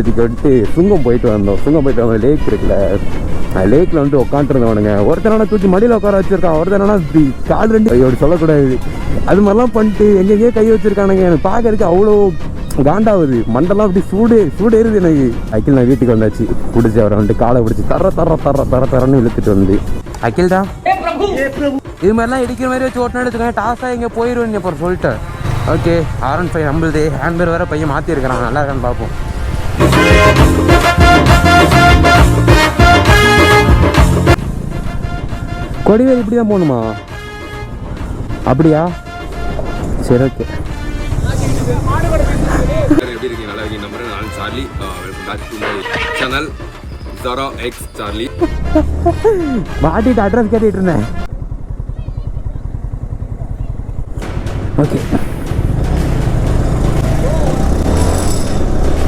இதுக்கு வந்துட்டு சுங்கம் போயிட்டு வந்தோம் லேக் இருக்குல்ல, லேக்கில் வந்துட்டு உட்காந்துருந்தவனுங்க. ஒருத்தனால தூக்கி மடியில் உட்கார வச்சிருக்கான், ஒருத்தனா கால் ரெண்டு கையோடு சொல்லக்கூடாது, அது மாதிரிலாம் பண்ணிட்டு எங்கெங்கேயோ கை வச்சிருக்கானுங்க. எனக்கு பார்க்கறதுக்கு அவ்வளோ காண்டாகுது, மண்டெல்லாம் அப்படி சூடு ஏறுது எனக்கு. அகில் நான் வீட்டுக்கு வந்தாச்சு, பிடிச்சி அவரை வந்துட்டு காலை பிடிச்சி தரன்னு இழுத்துட்டு வந்து, அகில் தான் இது மாதிரிலாம் இடிக்கிற மாதிரி வச்சு ஓட்டினா எடுத்துக்கேன், டாஸாக இங்கே போயிடுவேன் அப்புறம் சொல்லிட்டேன். ஓகே, R15 நம்மளுது ஹேண்ட்பேர் வேறு பையன் மாற்றிருக்கிறான், நல்லா இருக்கான்னு பார்ப்போம். கொடிவேல் இப்படி தான் போகணுமா? அப்படியா? சரி, ஓகே. எப்படி இருக்கீங்க? நல்லா இருக்கீங்க நம்புறேன். நான் Charlie, welcome back to my channel Zara X Charlie. மாட்டிட்டு அட்ரஸ் கேட்டுட்டு இருந்தேன். ஓகே,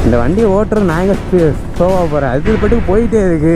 இந்த வண்டி ஓட்டுறது நான் எங்கே ஸ்லோவாக போகிறேன், அது பாட்டுக்கு போயிட்டே இருக்கு.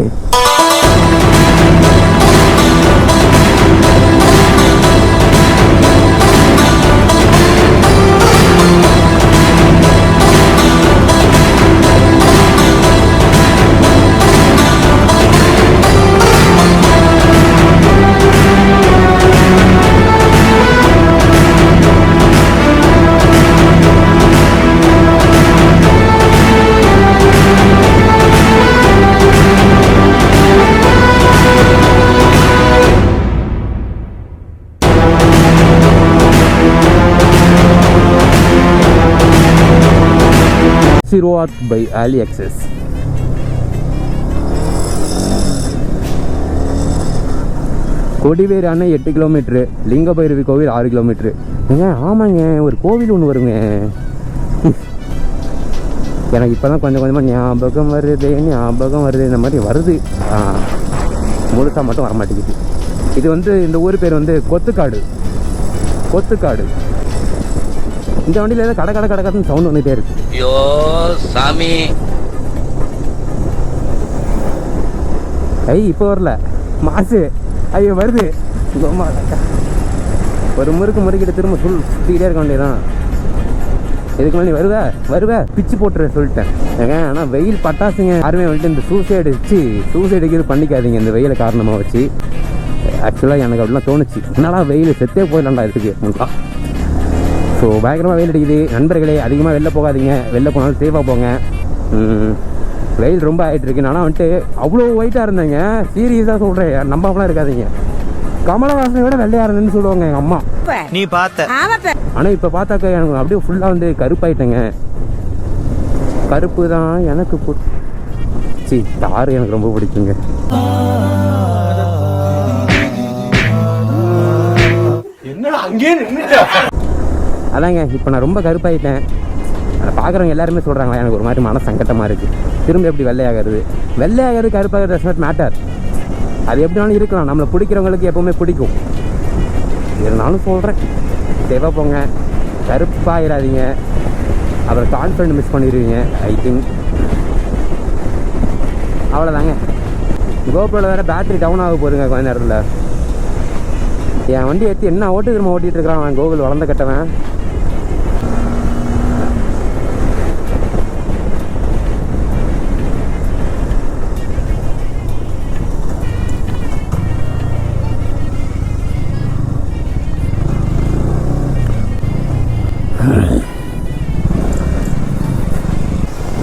Siroat by AliExpress. கொடிவேரி அணை 8 கிலோமீட்ரு, லிங்கபைரவி கோவில் 6 கிலோமீட்ரு. ஏங்க ஆமாங்க, ஒரு கோவில் ஒன்று வருங்க. எனக்கு இப்போ தான் கொஞ்சம் கொஞ்சமாக ஞாபகம் வருது இந்த மாதிரி வருது. முழுசாக மட்டும் வரமாட்டேங்குது. இது வந்து இந்த ஊர் பேர் வந்து கொத்துக்காடு. இந்த வண்டியில் ஏதோ கடன்னு சவுண்ட் வந்துகிட்டே இருக்கு. ஐயோ சாமி, இப்போ வரல மாசு, ஐயோ வருது. ஒரு முறுக்கிட்டு திரும்ப சுற்றிக்கிட்டே இருக்க வேண்டியதான். இதுக்கு மேலே நீ வருவ பிச்சு போட்டுற சொல்லிட்டேன். ஏங்க ஆனால் வெயில் பட்டாசுங்க, யாருமே வந்துட்டு இந்த சூசைடுக்கு இது பண்ணிக்காதீங்க இந்த வெயிலை காரணமாக வச்சு. ஆக்சுவலாக எனக்கு அப்படிலாம் தோணுச்சு, என்னடா வெயில் செத்தே போயிடலாம்டா இதுக்கு முன்னாள். ஸோ பயங்கரமாக வெயில் அடிக்குது நண்பர்களே, அதிகமாக வெளில போகாதீங்க, வெளில போனாலும் சேஃபாக போங்க. வெயில் ரொம்ப ஆகிட்டு இருக்கு. ஆனால் வந்துட்டு அவ்வளோ ஒயிட்டாக இருந்தேங்க, சீரியஸாக சொல்கிறேன், நம்பாமலாம் இருக்காதீங்க. கமலஹாசனை விட வெள்ளையாக இருந்தேன்னு சொல்லுவாங்க எங்கள் அம்மா. நீ பார்த்த. ஆனால் இப்போ பார்த்தாக்க எனக்கு அப்படியே ஃபுல்லாக வந்து கருப்பாயிட்டேங்க. கருப்பு தான் எனக்கு தார் எனக்கு ரொம்ப பிடிக்குங்க. அதாங்க இப்போ நான் ரொம்ப கருப்பாயிட்டேன். அதை பார்க்குறவங்க எல்லாருமே சொல்கிறாங்களா, எனக்கு ஒரு மாதிரி மன சங்கட்டமாக இருக்குது. திரும்ப எப்படி வெள்ளையாகிறது கருப்பாகிறது டஸ் நாட் மேட்டர். அது எப்படினாலும் இருக்கலாம், நம்மளை பிடிக்கிறவங்களுக்கு எப்போவுமே பிடிக்கும். இருந்தாலும் சொல்கிறேன், சேவாக போங்க, கருப்பாயிடாதீங்க, அப்புறம் கான்ஃபிடென்ட் மிஸ் பண்ணிடுவீங்க. ஐ திங்க் அவ்வளோதாங்க. கோப்ரோவில் வேறு பேட்டரி டவுன் ஆக போகுதுங்க கொஞ்ச நேரத்தில். என் வண்டி ஏற்றி என்ன திரும்ப ஓட்டிகிட்டு இருக்கிறான் அவன், கோகுல் வளர்ந்த கட்டவன்.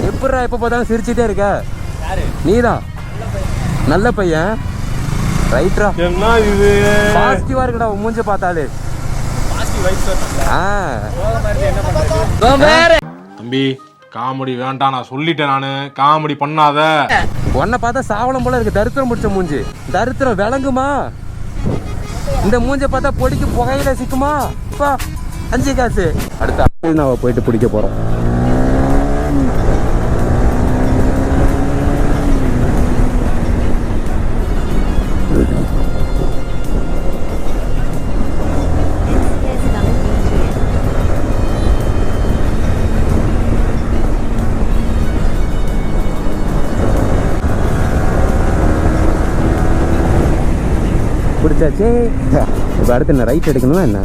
எப்படா எப்போ பார்த்தாலும் சிரிச்சுட்டே இருக்க? நீதான் நல்ல பையன், ரைட்ரா. என்ன இது பாசிட்டிவா இருக்குடா உன் மூஞ்ச பார்த்தாலே. தம்பி காமெடி வேண்டாம், நான் சொல்லிட்டேன், நானு காமெடி பண்ணாத. உன்னை பார்த்தா சாவலம் போல இருக்கு, தரித்திரம் முடிச்ச மூஞ்சி. தரித்திரம் விளங்குமா? இந்த மூஞ்ச பார்த்தா பொடிக்கு புகையில சிக்குமா? 5 காசு. அடுத்த நான் போயிட்டு பிடிக்க போறோம். பிடிச்சாச்சு. இப்போ அடுத்து என்ன ரைட் எடுக்கணுமா என்ன?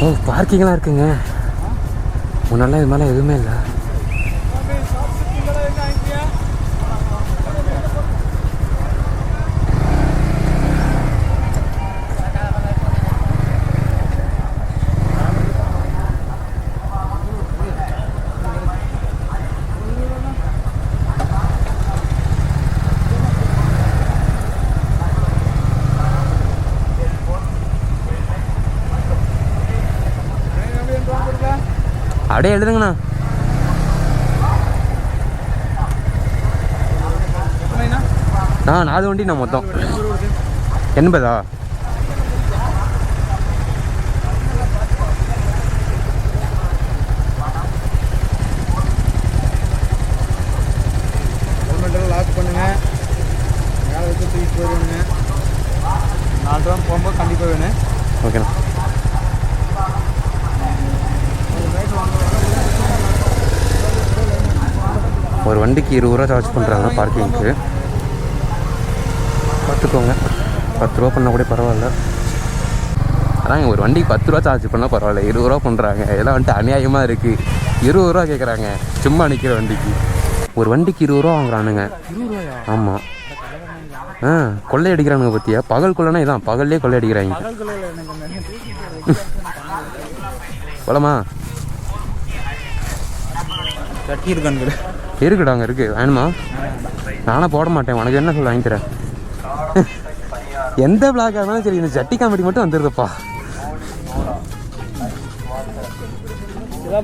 ஓ பார்க்கிங்லாம் இருக்குங்க. முன்னெல்லாம் இது மேலே எதுவுமே இல்லை. அப்படியே எழுதுங்கண்ணா. ஆ 4 வண்டி நான் மொத்தம் 80. ஹெல்மெட்டெல்லாம் லாக் பண்ணுங்க. மேலே வச்சு தூக்கிட்டு போயிடுவேங்க. 4 ரூபா போகும்போது கண்டிப்பாக வேணும். ஓகேண்ணா. ஒரு வண்டிக்கு 20 ரூபா சார்ஜ் பண்ணுறாங்க பார்க்கிங்க்கு. பார்த்துக்கோங்க, 10 ரூபா பண்ணால் கூட பரவாயில்ல. அதாங்க ஒரு வண்டிக்கு 10 ரூபா சார்ஜ் பண்ணால் பரவாயில்ல, 20 ரூபா பண்ணுறாங்க. இதெல்லாம் வந்துட்டு அநியாயமாக இருக்குது. 20 ரூபா கேட்குறாங்க சும்மா நிற்கிற வண்டிக்கு. ஒரு வண்டிக்கு 20 ரூபா வாங்குறானுங்க. ஆமாம். கொள்ளை அடிக்கிறானுங்க பற்றியா? பகல் கொள்ளைனா இதான், பகல்லே கொள்ளை அடிக்கிறாங்க. போலாமா? கட்டி இருக்கான்னு இருக்குடாங்க இருக்குது. வேணுமா? நானே போட மாட்டேன். உனக்கு என்ன சொல்ல வாங்கிக்கிறேன். எந்த பிளாக் ஆனாலும் சரி, இந்த ஜட்டி காமெடி மட்டும் வந்துடுதுப்பா.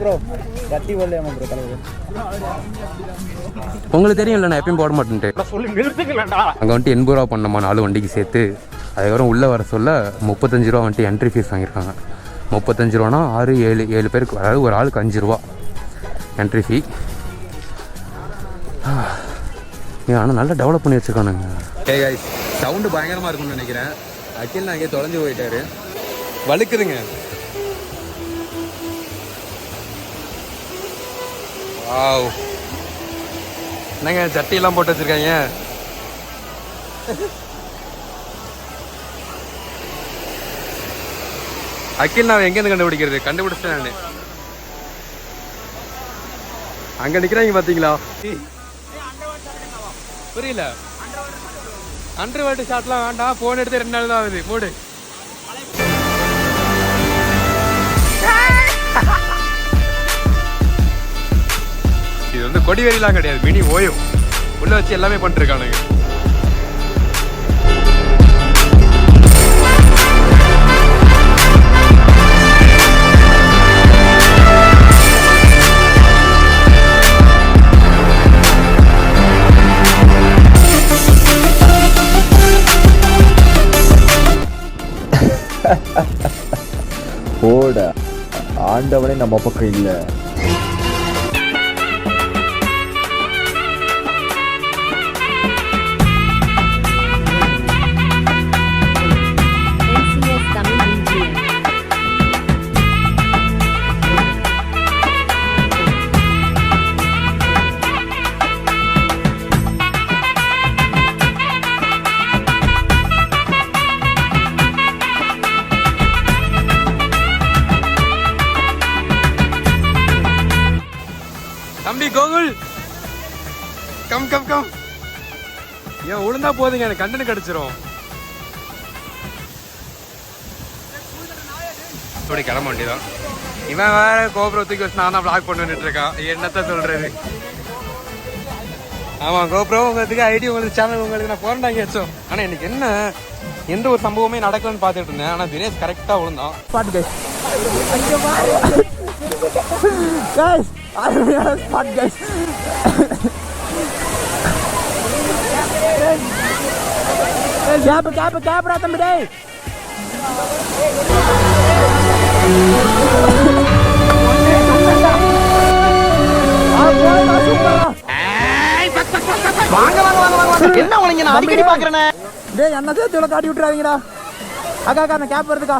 ப்ரோ கட்டி வரலையாமா ப்ரோ தலைவர்? உங்களுக்கு தெரியும்ல நான் எப்பயும் போட மாட்டேன்ட்டு. அங்கே வந்துட்டு 80 ரூபா பண்ணோமா 4 வண்டிக்கு சேர்த்து. அதுக்கப்புறம் உள்ளே வர சொல்ல 35 ரூபா வந்துட்டு என்ட்ரி ஃபீஸ் வாங்கியிருக்காங்க. 35 ரூபானா 6-7 பேருக்கு, அதாவது ஒரு ஆளுக்கு 5 ரூபா என்ட்ரி ஃபீ. ஆனால் நல்லா டெவலப் பண்ணி வச்சுருக்கானுங்க. சவுண்டு பயங்கரமாக இருக்கும்னு நினைக்கிறேன். அகில் நான் இங்கே தொலைஞ்சு போயிட்டாரு. வழுக்குதுங்க. வாவ், என்னங்க சட்டியெல்லாம் போட்டு வச்சுருக்காங்க. அகில் நான் எங்கேருந்து கண்டுபிடிக்கிறது? கண்டுபிடிச்சேன் நான். அங்கே நிற்கிறாங்க பார்த்தீங்களா? புரியல. அண்டர் வாட்டர் ஷாட்லாம் வேண்டாம். ஃபோன் எடுத்து 2 நாள் தான் ஆகுது. மூடு. இது வந்து கொடிவேரிலாம் கிடையாது, மினி ஓயோ. உள்ள வச்சு எல்லாமே பண்ணிருக்கானுங்க. போட ஆண்டவனே நம்ம பக்கம் இல்லை. தம்பி கோகுல், கம் கம் கம். ஏன் உளுந்தா போதுங்க, எனக்கு கண்டனு கிடைச்சிரும். இப்படி கிளம்ப வேண்டியதான். இவன் வேற கோபுரம் தூக்கி வச்சு நான் தான் பிளாக் பண்ணிட்டு இருக்கான். என்னத்த சொல்றது? ஆமா, கோபுரம் உங்களுக்கு ஐடி, உங்களுக்கு சேனல், உங்களுக்கு நான் போறேன்டாங்க வச்சோம். ஆனா எனக்கு என்ன, எந்த ஒரு சம்பவமே நடக்கலன்னு பார்த்துட்டு இருந்தேன். ஆனா தினேஷ் கரெக்டா விழுந்தான். ஸ்பாட் கைஸ், கைஸ் அருமையான ஸ்பாட் கைஸ். கேப்ரா தம்பி டேய். என்ன உனக்கு நான் அடிக்கடி பாக்குறேனே. டேய் என்ன சேர்த்து காட்டி விட்டுறாதீங்கடா. அக்கா அக்கா அந்த கேப் வருதுக்கா.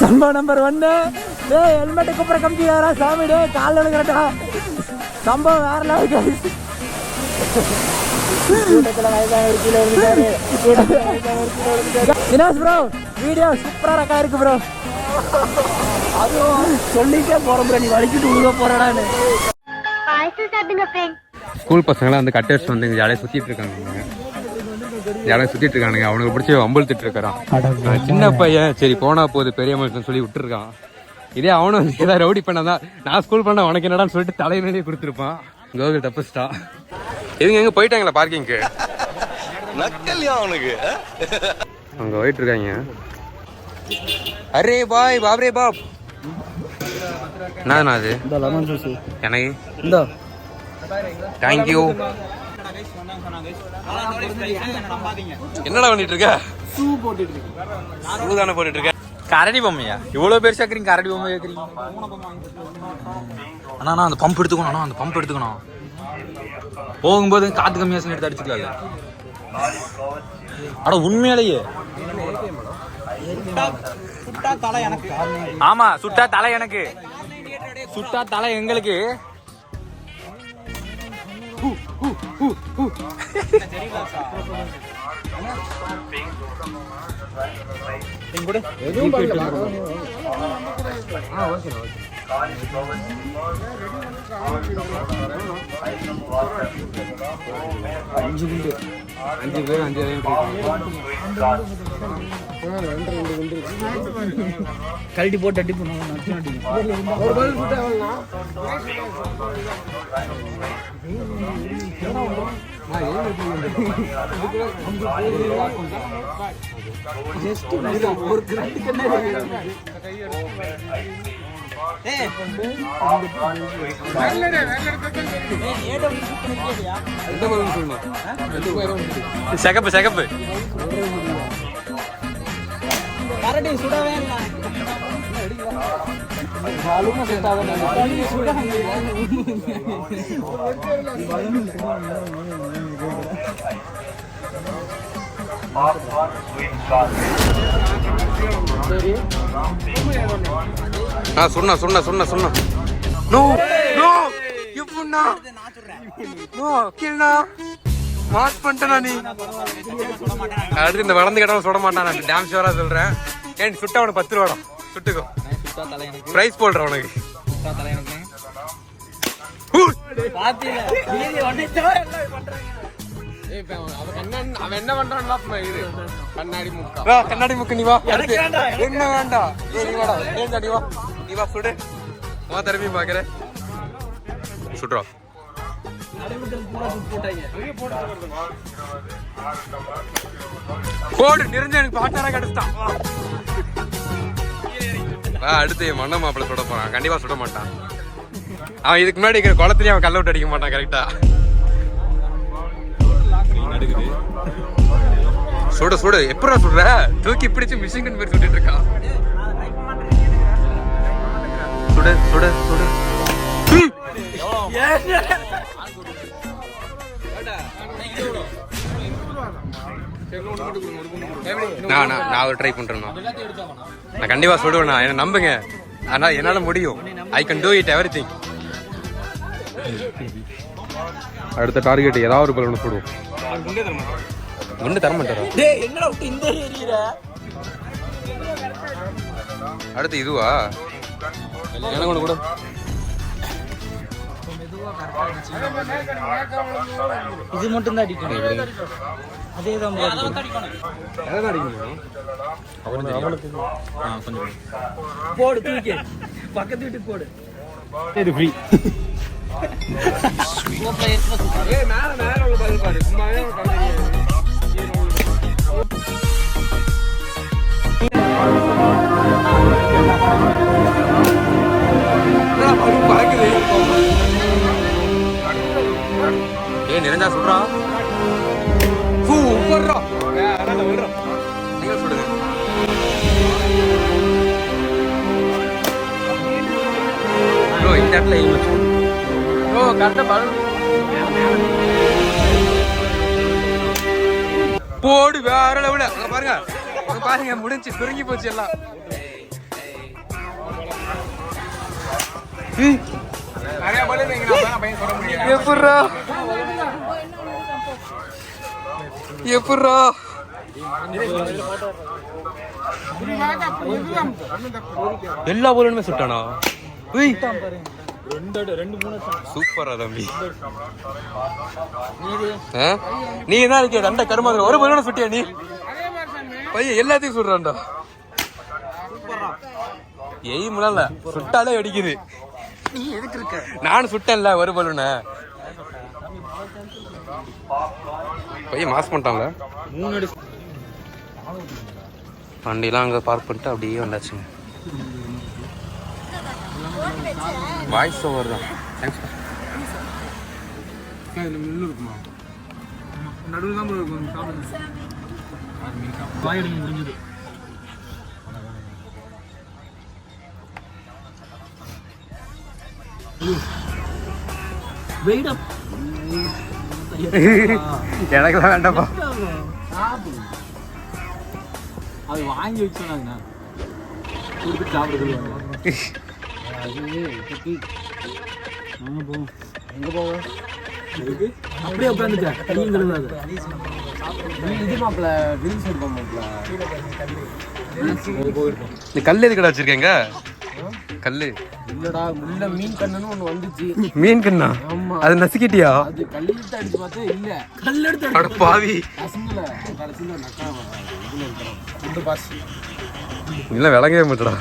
சம்பவம் நம்பர் 1 டேய் ஹெல்மெட்டை கூப்பிட கம்பியாரா சாமி டே கால் எடுக்கிறடா சம்பவம் வேற லெவலுக்கு கூட்டத்துல வயசானவர் கீழே விழுந்தாரு தினேஷ் ப்ரோ வீடியோ சூப்பரா ரெக்கா இருக்கு ப்ரோ அதுவும் சொல்லிட்டே போறோம் ப்ரோ நீ வலிக்கிட்டு உழுக போறடான்னு ஸ்கூல் பசங்களாம் வந்து கட் அடிச்சுட்டு வந்து ஜாலியாக சுற்றிட்டு இருக்காங்க ஜாலியாக சுற்றிட்டு இருக்கானுங்க அவனுக்கு பிடிச்சி வம்பழுத்துட்டு இருக்கிறான் சின்ன பையன் சரி போனா போகுது பெரிய மனுஷன் சொல்லி விட்டுருக்கான் இதே அவனும் வந்து ஏதாவது ரவுடி பண்ணாதான் நான் ஸ்கூல் பண்ண உனக்கு என்னடான்னு சொல்லிட்டு தலையிலேயே கொடுத்துருப்பான் கோகுல் தப்பிச்சிட்டான் இவங்க எங்கே போயிட்டாங்களா பார்க்கிங்க்கு நக்கல்யா அவனுக்கு அங்கே போயிட்டு இருக்காங்க அரே பாய் பாப்ரே பாப் என்ன அது எனக்கு இந்த தேங்க்யூ என்னடா பண்ணிட்டு இருக்க ஷூ போட்டுட்டு இருக்கு ஷூ தானே போட்டுட்டு இருக்க கரடி பொம்மையா இவ்வளவு பெருசா கேக்குறீங்க கரடி பொம்மை கேக்குறீங்க அண்ணா அந்த பம்ப் எடுத்துக்கணும் அண்ணா அந்த பம்ப் எடுத்துக்கணும் போகும்போது காத்து கம்மியாசன் எடுத்து அடிச்சுக்கலாம்ல அட உண்மையிலேயே ஆமா சுட்டா தலை எனக்கு சுட்டா தலை எங்களுக்கு அஞ்சு பேர் கழட்டி போட்டு அடி பண்ணுவோம் செகப்பு செகப்பு கரடி சுடவே இல்லை சொன்னா சொன்னா சொன்னா சொன்னா நோ நோ எப்படின்னா நோ கீழா மாஸ் பண்ணிட்டேனா நீ அடுத்து இந்த வளர்ந்து கேட்டாலும் சுட மாட்டான் நான் டேம் ஷோரா சொல்றேன் ஏன் சுட்டா உனக்கு 10 ரூபா சுட்டுக்கோ பிரைஸ் போடுறேன் உனக்கு அவன் என்ன பண்றான் கண்ணாடி முக்கு நீ வா என்ன வேண்டாம் நீ வாடா நீ வா நீ வா சுடு திரும்பி பாக்குறேன் சுட்றா போடு நிறைஞ்ச எனக்கு பாட்டாரா கிடைச்சிட்டான் அடுத்து மண்ண மாப்பிள்ள சுட போறான் கண்டிப்பா சுட மாட்டான் அவன் இதுக்கு முன்னாடி இருக்கிற குளத்துலயும் அவன் கல்ல விட்டு அடிக்க மாட்டான் கரெக்டா சுட சுட எப்படா சுடுற தூக்கி பிடிச்சு மிஷின் கன் மாதிரி சுட்டுட்டு இருக்கான் சுட சுட சுட நான் ஒரு ட்ரை பண்றேன் நான் கண்டிப்பா சுடுவேண்ணா என்ன நம்புங்க ஆனா என்னால முடியும் I can do it everything அடுத்த டார்கெட் ஏதாவது ஒரு பலூன் போடுவோம் குண்டு தர மாட்டேன் அடுத்து இதுவா எனக்கு ஒன்று கூட இது மட்டும் தான் அடிக்கணும் அதே தான் போடு தூக்கி பக்கத்து வீட்டுக்கு போடு இது ஃப்ரீ நிறைஞ்சா சுடுறா நீங்க சுடுங்க இந்த இடத்துல போடு வேற லெவல பாருங்க பாருங்க முடிஞ்சு சுருங்கி போச்சு எல்லாம் எப்பட்றா எப்பட்றா எல்லா பலூனுமே சுட்டானா? சூப்பரா தம்பி. நீ என்ன இருக்க தண்ட கருமாதிரி ஒரு பலூனை சுட்டியா நீ? பையன் எல்லாத்தையும் சுடுறான்டா. எய்முல சுட்டாலே வெடிக்குது. நானும் சுட்டேன்ல ஒரு பலூனை. பையன் மாஸ் பண்ணிட்டான்ல. வண்டிலாம் அங்கே பார்க் பண்ணிட்டு அப்படியே வந்தாச்சுங்க. வாய்ஸ் ஓவர் தான். நடுவில் தான் இருக்கும் முடிஞ்சது. எனக்குலாம் வேண்டாப்பா. அது வாங்கி வச்சோன்னாங்க கொடுத்து சாப்பிடுறது. எங்க போவோம் அப்படியே உட்காந்துட்டேன். இது மாப்பிள்ள விரிசு இருப்போம் மாப்பிள்ள. இந்த கல் எதுக்கடா வச்சிருக்கேங்க? கல்லு இல்லடா உள்ள மீன் கண்ணுன்னு ஒண்ணு வந்துச்சு. மீன் கண்ணா? அது நசுக்கிட்டியா? அது கல்லிட்டு அடிச்சு பார்த்தா இல்ல கல் எடுத்து அட பாவி. கடைசியில நக்கா இதுல இருக்கிறோம் இந்த பாஸ் இல்ல விளங்கவே மாட்டடா.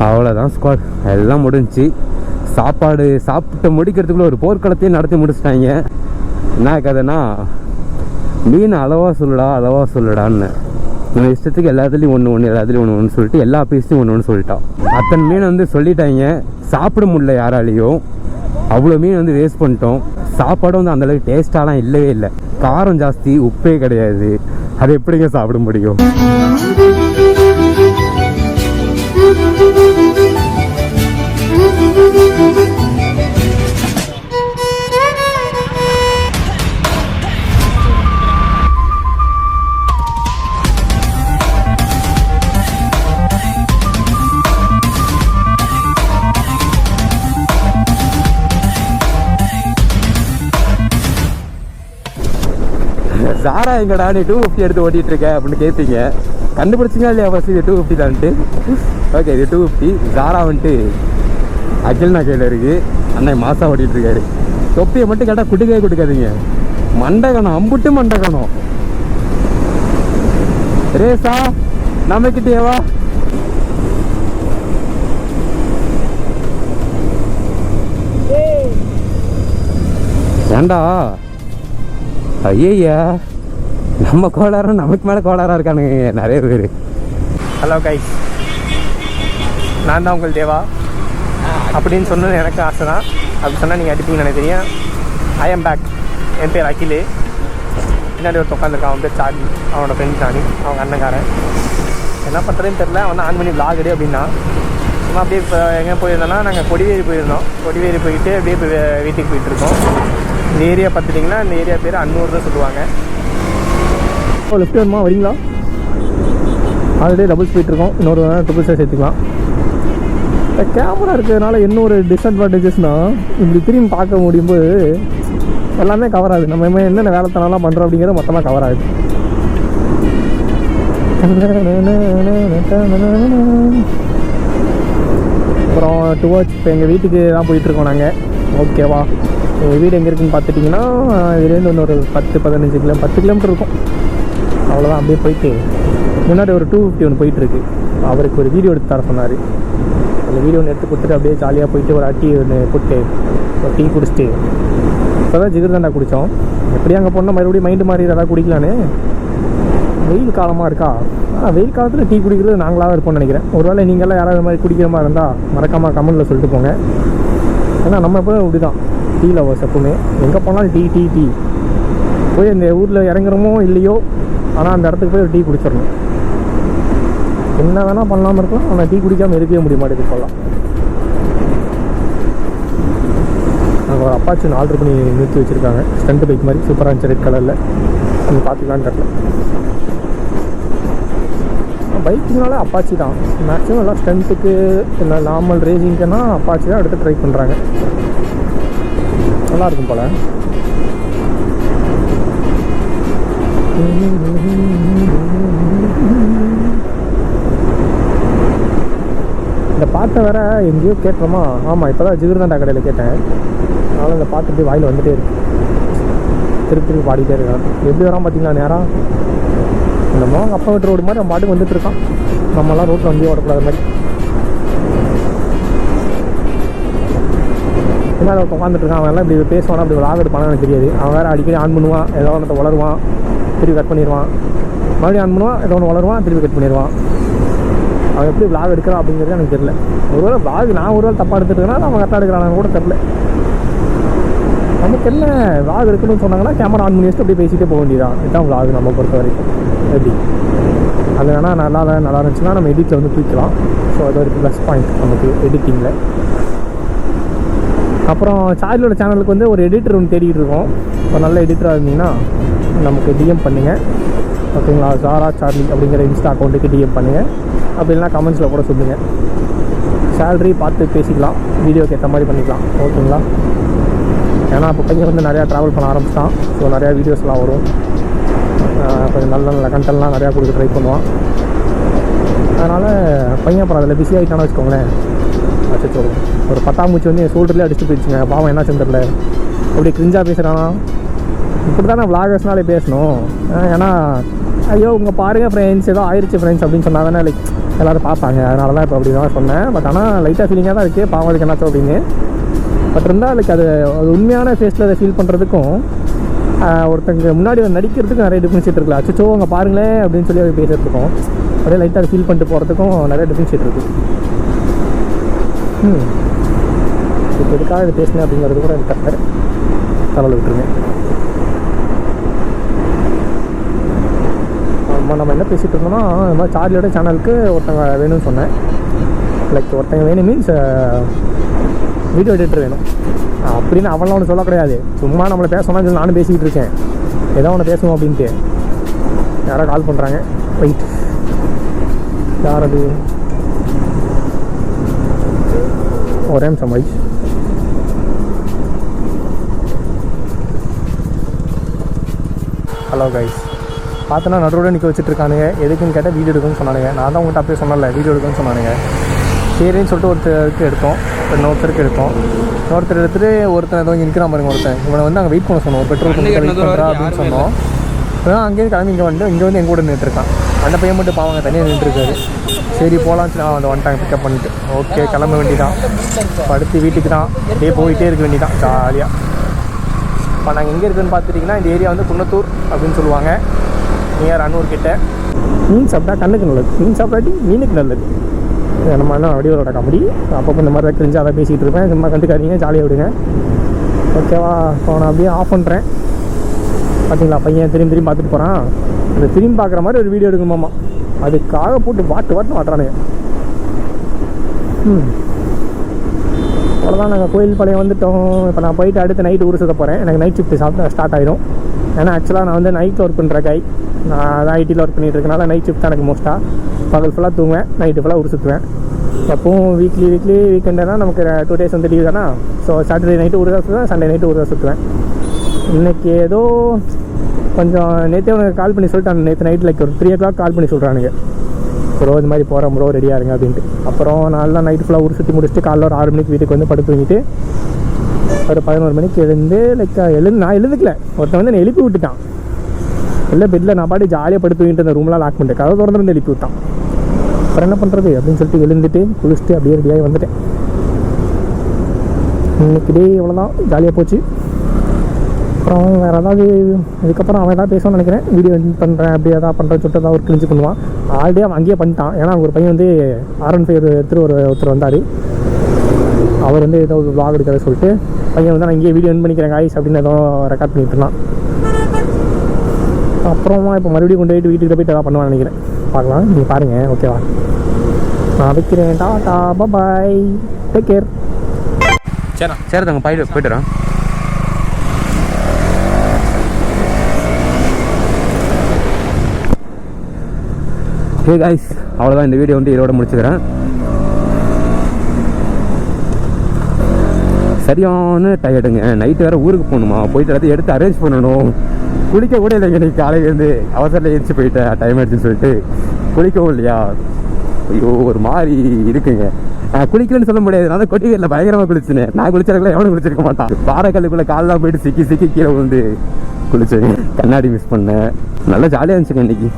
அவ்வளோதான் ஸ்குவாட், எல்லாம் முடிஞ்சிச்சு. சாப்பாடு சாப்பிட்டு முடிக்கிறதுக்குள்ள ஒரு போர்க்களத்தையும் நடத்தி முடிச்சிட்டாங்க. என்ன கதைன்னா, மீன் அளவாக சொல்லுடான்னு நம்ம இஷ்டத்துக்கு எல்லாத்துலேயும் ஒன்று எல்லாத்துலேயும் ஒன்று சொல்லிட்டு எல்லா பீஸ்லையும் ஒன்று சொல்லிட்டான். அத்தனை மீன் வந்து சொல்லிட்டாங்க. சாப்பிட முடியல யாராலையும். அவ்வளோ மீன் வந்து வேஸ்ட் பண்ணிட்டோம். சாப்பாடும் வந்து அந்தளவுக்கு டேஸ்டாலாம் இல்லவே இல்லை. காரம் ஜாஸ்தி, உப்பே கிடையாது. அது எப்படிங்க சாப்பிட முடியும்? சாரா எங்கடா நீ 250 எடுத்து ஓட்டிகிட்டு இருக்க அப்படின்னு கேட்பீங்க. கண்டுபிடிச்சிங்களா இல்லையா ஃபஸ்ட்டு இது 250 தான்ட்டு? ஓகே, இது 250. சாரா வந்துட்டு அகில்னா கையில் இருக்குது. அண்ணன் மாசா ஓட்டிகிட்டு இருக்காரு. தொப்பியை மட்டும் கேட்டால் கொடுக்காதீங்க. மண்டகணம், அம்புட்டு மண்டகணம். ரேசா நம்மக்கிட்டேவா? ஏண்டா ஐயா, நம்ம கோளாரம் நமக்கு மேலே கோளாராக இருக்கானுங்க நிறைய பேர். ஹலோ கைஸ், நான் தான் உங்கள் தேவா அப்படின்னு சொன்னது எனக்கு ஆசை தான். அப்படி சொன்னால் நீங்கள் அடிப்பீங்கன்னு எனக்கு தெரியும். I am back. என் பேர் அகில். பின்னாடி ஒரு உட்காந்துருக்கான். அவன் பேர் சார்லி. அவனோட ஃப்ரெண்ட் சாணி, அவங்க அண்ணங்காரன். என்ன பண்ணுறதுன்னு தெரில. அவன் தான் ஆன் பண்ணி vlog எடு அப்படின்னா. சும்மா அப்படியே இப்போ எங்கே போயிருந்தோன்னா, நாங்கள் கொடிவேரி போயிருந்தோம். கொடிவேரி போயிட்டு அப்படியே இப்போ வீட்டுக்கு போயிட்டுருக்கோம். இந்த ஏரியா பார்த்துட்டிங்கன்னா, இந்த ஏரியா பேர் அன்னூர் தான் சொல்லுவாங்க. லெஃப்ட் வருமா வரீங்களா? ஆல்ரெடி டபுள்ஸ் போயிட்டுருக்கோம். இன்னொரு ட்ரிபிள்ஸாக சேர்த்துக்கலாம். இந்த கேமரா இருக்கிறதுனால இன்னொரு டிஸ்அட்வான்டேஜஸ்னால், இப்படி திரும்பி பார்க்க முடியும்போது எல்லாமே கவர் ஆகுது. நம்ம என்னென்ன வேலைத்தனம்லாம் பண்ணுறோம் அப்படிங்கிறது மொத்தமாக கவர் ஆகுது. அப்புறம் டுவர்ட்ஸ் இப்போ எங்கள் வீட்டுக்கு தான் போயிட்டுருக்கோம் நாங்கள். ஓகேவா? எங்கள் வீடு எங்கே இருக்குதுன்னு பார்த்துட்டிங்கன்னா, இதுலேருந்து இன்னொரு 10 கிலோமீட்டர் இருக்கும். அவ்வளோதான். அப்படியே போயிட்டு முன்னாடி ஒரு 250 ஒன்று போயிட்டுருக்கு. அவருக்கு ஒரு வீடியோ எடுத்து தர சொன்னார். அந்த வீடியோ ஒன்று எடுத்து கொடுத்துட்டு அப்படியே ஜாலியாக போயிட்டு ஒரு டீ ஒன்று போட்டு ஒரு டீ குடிச்சிட்டு இப்போ தான் ஜிகர்தண்டா குடித்தோம். எப்படி அங்கே போனால் மறுபடியும் மைண்டு மாறி ஏதாவது குடிக்கலான்னு. வெயில் காலமாக இருக்கா? வெயில் காலத்தில் டீ குடிக்கிறது நாங்களாக இருப்போம்னு நினைக்கிறேன். ஒருவேளை நீங்கள்லாம் யாராவது மாதிரி குடிக்கிற மாதிரி இருந்தால் மறக்காமல் கமெண்ட்டில் சொல்லிட்டு போங்க. ஏன்னா நம்ம எப்போ இப்படி தான் டீ லவர்ஸ். எப்பவுமே எங்கே போனாலும் டீ டீ டீ. போய் அந்த ஊரில் இறங்குறோமோ இல்லையோ, ஆனால் அந்த இடத்துக்கு போய் ஒரு டீ குடிச்சிடணும். என்ன வேணால் பண்ணாமல் இருக்கலாம், ஆனால் டீ குடிக்காமல் இருக்கவே முடிய மாட்டேங்குது இப்போல்லாம். அங்கே ஒரு அப்பாச்சி ஒன்று ஆர்டர் பண்ணி நிறுத்தி வச்சுருக்காங்க. ஸ்டண்ட் பைக் மாதிரி சூப்பராக இருந்துச்சு, ரெட் கலரில். நீங்கள் பார்த்துக்கலான்னு தெரியல. பைக்குனால அப்பாச்சி தான் மேக்ஸிமம் எல்லாம் ஸ்டண்ட்டுக்கு இல்லை நார்மல் ரேசிங்க்குன்னா அப்பாச்சி தான் எடுத்து ட்ரை பண்ணுறாங்க. நல்லாயிருக்கும் போல். இந்த பாட்டை வேற எங்கேயோ கேட்டோமா? ஆமாம், இப்போ தான் ஜிகிர்தாண்டா கடையில் கேட்டேன். அதனால் இந்த பாட்டு இப்படி வாயில் வந்துகிட்டே இருக்கு. திருப்பி பாடிட்டே இருக்கான். எப்படி வரான் பார்த்தீங்களா நேரம்? நம்ம அவங்க அப்பா வீட்டு ரோடு மாதிரி அவன் பாட்டுக்கு வந்துட்டு இருக்கான். நம்மலாம் ரோட்டில் வண்டியை ஓடக்கூடாத மாதிரி. என்ன அதை உட்காந்துட்டு இருக்கான். அவன் எல்லாம் இப்படி பேசுவானா, அப்படி லாக் எடுப்பானா எனக்கு தெரியாது. அவன் வேறு அடிக்கடி ஆன் பண்ணுவான், ஏதோ ஒன்று வளருவான், திருப்பி கட் பண்ணிடுவான். மறுபடியும் ஆன் பண்ணுவான், ஏதோ ஒன்று வளருவான், திருப்பி கட் பண்ணிடுவான். அவன் எப்படி விளாக் எடுக்கிறான் அப்படிங்கிறது எனக்கு தெரியல. ஒருவேளை விளாக் நான் ஒருவேளை தப்பாக எடுத்துட்டுனா அவன் கரெக்டாக எடுக்கிறான்னு கூட தெரில. நமக்கு என்ன விளாக் எடுக்கணும்னு சொன்னாங்கன்னா கேமரா ஆன் பண்ணி வச்சுட்டு அப்படியே பேசிகிட்டே போக வேண்டியதான். இதுதான் விளாக் நம்ம பொறுத்த வரைக்கும். எப்படி அது வேணால் நல்லா இருந்துச்சுன்னா நம்ம எடிட்டில் வந்து தூக்கலாம். ஸோ அது ஒரு ப்ளஸ் பாயிண்ட் நமக்கு எடிட்டிங்கில். அப்புறம் சார்லியோட சேனலுக்கு வந்து ஒரு எடிட்டர் ஒன்று தேடிட்டு இருக்கோம். இப்போ நல்ல எடிட்டராக இருந்தீங்கன்னா நமக்கு டிஎம் பண்ணுங்கள், ஓகேங்களா? சாரா சார்லி அப்படிங்கிற இன்ஸ்டா அக்கௌண்ட்டுக்கு டிஎம் பண்ணுங்கள். அப்படி இல்லைனா கமெண்ட்ஸில் கூட சொல்லுங்கள். சேலரி பார்த்து பேசிக்கலாம், வீடியோக்கு ஏற்ற மாதிரி பண்ணிக்கலாம், ஓகேங்களா? ஏன்னா இப்போ பையன் வந்து நிறையா ட்ராவல் பண்ண ஆரம்பிச்சிட்டான். ஸோ நிறையா வீடியோஸ்லாம் வரும். கொஞ்சம் நல்ல நல்ல கண்டென்ட்லாம் நிறையா கொடுக்க ட்ரை பண்ணுவான். அதனால் பையன் அப்புறம் அதில் பிஸி ஆகிட்டான்னு வச்சுக்கோங்களேன். அச்சோ, ஒரு பட்டாம்பூச்சி வந்து என் ஷோல்டர்லேயே அடிச்சுட்டு போயிடுச்சுங்க. பாவம் என்ன செஞ்சிடல, அப்படி கிரிஞ்சாக பேசுகிறானா? இப்படி தான் நான் விளாகர்ஸ்னாலே பேசணும். ஏன்னா ஐயோ உங்கள் பாருங்கள் ஃப்ரெண்ட்ஸ், ஏதோ ஆயிடுச்சு ஃப்ரெண்ட்ஸ் அப்படின்னு சொன்னால் தானே லைக் எல்லோரும் பார்ப்பாங்க. அதனால தான் இப்போ அப்படி தான் சொன்னேன். பட் ஆனால் லைட்டாக ஃபீலிங்காக தான் இருக்குது, பாவம் அதுக்கு என்னாச்சோ அப்படின்னு. பட் இருந்தால் லைக் அது உண்மையான ஃபேஸில் அதை ஃபீல் பண்ணுறதுக்கும் ஒருத்தங்க முன்னாடி நடிக்கிறதுக்கும் நிறைய டிஃப்ரென்ஷியேட் இருக்குல்ல. அச்சோ அவங்க பாருங்களேன் அப்படின்னு சொல்லி அதை பேசுகிறதுக்கும் அப்படியே லைட்டாக அதை ஃபீல் பண்ணிட்டு போகிறதுக்கும் நிறைய டிஃப்ரென்ஷியேட் இருக்குது. இப்போ எதுக்காக இது பேசினேன் அப்படிங்கிறது கூட எனக்கு கரெக்டாக தலையில் விட்டுருங்க. நம்ம என்ன பேசிகிட்டு இருந்தோம்னா, இந்த மாதிரி சார்லியோட சேனலுக்கு ஒருத்தங்க வேணும்னு சொன்னேன். லைக் ஒருத்தங்க வேணும் மீன்ஸ் வீடியோ எடிட்டர் வேணும் அப்படின்னு அவன்லாம் ஒன்று சொல்ல கிடையாது. சும்மா நம்மளை பேசணும்னு சொல்லி நானும் பேசிக்கிட்டு இருக்கேன். ஏதோ ஒன்று பேசுவோம் அப்படின்ட்டு யாரோ கால் பண்ணுறாங்க. வெயிட், யார் அது? ஒரே நிமிஷம் வைஸ். ஹலோ கைஸ், பார்த்தோன்னா நடுவோட நிற்க வச்சுட்ருக்கானுங்க. எதுக்குன்னு கேட்டால் வீடியோ எடுக்கணும்னு சொன்னானுங்க. நான் தான் உங்கள்கிட்ட அப்படியே சொன்னல வீடியோ எடுக்கணும்னு சொன்னானுங்க. சரின்னு சொல்லிட்டு ஒருத்தருக்கு எடுத்தோம், இன்னொருத்தருக்கு எடுத்தோம். இன்னொருத்தர் எடுத்துகிட்டு ஒருத்தன் ஏதோ நிற்கிறான் பாருங்க. ஒருத்தன் இவனை வந்து அங்கே வெயிட் பண்ண சொன்னோம், பெட்ரோல் பங்க் வெயிட் பண்ணுறா அப்படின்னு சொன்னோம். அதான் அங்கேயும் கிளம்பி இங்கே வந்து எங்கள் கூட நின்றுருக்கான். அந்த பையன் மட்டும் பாவங்க தனியாக நின்றுருக்காரு. சரி போகலான்னு சொல்லி அந்த வந்துட்டாங்க பிக்கப் பண்ணிட்டு. ஓகே கிளம்ப வேண்டியதான். படுத்து வீட்டுக்கு தான் அப்படியே போயிட்டே இருக்க வேண்டியதான் ஜாலியாக. இப்போ நாங்கள் எங்கே இருக்குதுன்னு பார்த்துட்டிங்கன்னா, இந்த ஏரியா வந்து குன்னத்தூர் அப்படின்னு சொல்லுவாங்க, நியர் அன்னூர் கிட்ட. மீன் சாப்பிட்டா கண்ணுக்கு நல்லது, மீன் சாப்பிட்டாட்டி மீனுக்கு நல்லது. நம்ம என்ன வடிவரோட காமெடி அப்பப்போ இந்த மாதிரி தான் கிரிஞ்சு அதை பேசிகிட்டு இருப்பேன். சும்மா கண்டுக்காதீங்க, ஜாலியாக விடுங்க, ஓகேவா? இப்போ நான் அப்படியே ஆஃப் பண்ணுறேன். பார்த்தீங்களா பையன் திரும்பி பார்த்துட்டு போகிறான். அந்த திரும்பி பார்க்குற மாதிரி ஒரு வீடியோ எடுக்கணுமாம்மா, அதுக்காக போட்டு வாட்டு மாட்டுறானுங்க. அவ்வளோதான், நாங்கள் கோயில் பாளையம் வந்துவிட்டோம். இப்போ நான் போயிட்டு அடுத்து நைட்டு ஊர் சுற்ற போகிறேன். எனக்கு நைட் ஷிஃப்ட் ஸ்டார்ட் ஆகிடும். ஏன்னா ஆக்சுவலாக நான் வந்து நைட்டில் ஒர்க் பண்ணுற கை. நான் அதான் ஐடியில் ஒர்க் பண்ணிகிட்டு இருக்கனால நைட் ஷிஃப்ட் தான் எனக்கு மோஸ்ட்டாக. பகல் ஃபுல்லாக தூங்குவேன், நைட்டு ஃபுல்லாக ஊர் சுற்றுவேன். எப்பவும் வீக்லி வீக்கெண்டுனா நமக்கு 2 days வந்து லீவ் தானே. ஸோ சாட்டர்டே நைட்டு ஊர் தான் சுற்றுவேன், சண்டே நைட்டு ஊர் தான் சுற்றுவேன். இன்றைக்கி ஏதோ கொஞ்சம் நேற்றே உனக்கு கால் பண்ணி சொல்லிட்டான். நேற்று நைட் லைக் ஒரு 3 o'clock கால் பண்ணி சொல்கிறானுங்க, ப்ரோ இது மாதிரி போகிறோம் ப்ரோ, ரெடியாக இருங்க அப்படின்ட்டு. அப்புறம் நான்லாம் நைட்டு ஃபுல்லாக ஊர் சுற்றி முடிச்சுட்டு காலைல ஒரு 6 மணிக்கு வீட்டுக்கு வந்து படுத்து தூங்கிட்டு ஒரு 11 மணிக்கு எழுந்து லைக் நான் எழுந்துக்கல. ஒருத்தன் வந்து என்னை எழுப்பி விட்டுட்டான். இல்லை பெட்டில் நான் பாட்டு ஜாலியாக படுத்து தூங்கிட்டு அந்த ரூம்லாம் லாக் பண்ணிட்டேன். கதை திறந்து எழுப்பி விட்டான். அப்புறம் என்ன பண்ணுறது அப்படின்னு சொல்லிட்டு எழுந்துட்டு குளிச்சுட்டு அப்படியே ரெடியாகி வந்துட்டேன். இன்னைக்கு டே இவ்வளோதான், ஜாலியாக போச்சு. அப்புறம் வேறு ஏதாவது இதுக்கப்புறம் அவன் எதாவது பேசணும்னு நினைக்கிறேன். வீடியோ எடிட் பண்ணுறேன் அப்படி எதாவது பண்ணுறேன் சொல்லிட்டு ஏதாவது ஒரு கிழிஞ்சு பண்ணுவான். ஆல்ரெடி அவன் அங்கேயே பண்ணிட்டான். ஏன்னா ஒரு பையன் வந்து R15 எடுத்துகிட்டு ஒருத்தர் வந்தார். அவர் வந்து ஏதோ ஒரு vlog எடுக்கிறத சொல்லிட்டு பையன் வந்து நான் இங்கேயே வீடியோ என் பண்ணிக்கிறேன் காய்ஸ் அப்படின்னு ஏதோ ரெக்கார்ட் பண்ணிட்டு இருந்தான். அப்புறமா இப்போ மறுபடியும் கொண்டு போயிட்டு வீட்டுக்கிட்ட போய்ட்டு எதாவது பண்ணுவான்னு நினைக்கிறேன். பார்க்கலாம், நீங்கள் பாருங்கள், ஓகேவா? நான் வைக்கிறேன். டாடா பாய், டேக் கேர். சரி சரி தாங்க போயிட்டு வரேன். ஹே காய்ஸ், அவ்வளோதான் இந்த வீடியோ வந்து இதோட முடிச்சுக்கிறேன். சரியான டயர்டுங்க. நைட்டு வேறு ஊருக்கு போகணுமா, போயிட்டு எல்லாத்தையும் எடுத்து அரேஞ்ச் பண்ணணும். குளிக்க கூட இல்லைங்க இன்னைக்கு காலையிலேருந்து, அவசரத்தில் எழுந்துச்சு போயிட்டேன், டைம் ஆயிடுச்சுன்னு சொல்லிட்டு குளிக்கவும் இல்லையா. ஐயோ ஒரு மாதிரி இருக்குங்க. குளிக்கலன்னு சொல்ல முடியாது, நான் கொட்டிகளில் பயங்கரமாக குளிச்சுனேன். நான் குளிச்சிருக்கலாம், எவனும் குளிச்சிருக்க மாட்டான். பாறைக்கல்லுக்குள்ளே காலெலாம் போயிட்டு சிக்கி கீழே வந்து குளிச்சேன். கண்ணாடி மிஸ் பண்ணேன். நல்லா ஜாலியாக இருந்துச்சுங்க இன்னைக்கு.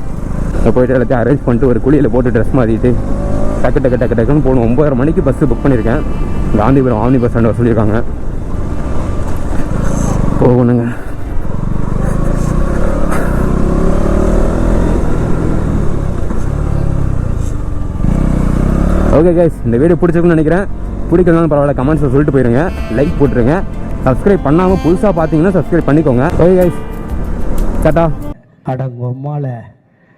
போயிட்டு எல்லாத்தையும் அரேஞ்ச் பண்ணிட்டு ஒரு குளியில் போட்டு ட்ரெஸ் மாற்றிட்டு டக்குன்னு போகணும். 9:30 மணிக்கு பஸ்ஸு புக் பண்ணியிருக்கேன். காந்திபுரம் ஆம்னி பஸ் ஸ்டாண்ட் சொல்லியிருக்காங்க, போகணுங்க. ஓகே கைஸ், இந்த வீடியோ பிடிச்சிருக்குன்னு நினைக்கிறேன். பிடிக்கலனாலும் பரவாயில்ல, கமெண்ட்ஸில் சொல்லிட்டு போயிருங்க. லைக் போட்டுருங்க. சப்ஸ்கிரைப் பண்ணாமல் புதுசாக பார்த்தீங்கன்னா சப்ஸ்கிரைப் பண்ணிக்கோங்க. Okay guys, Tata. அடங்கம்மால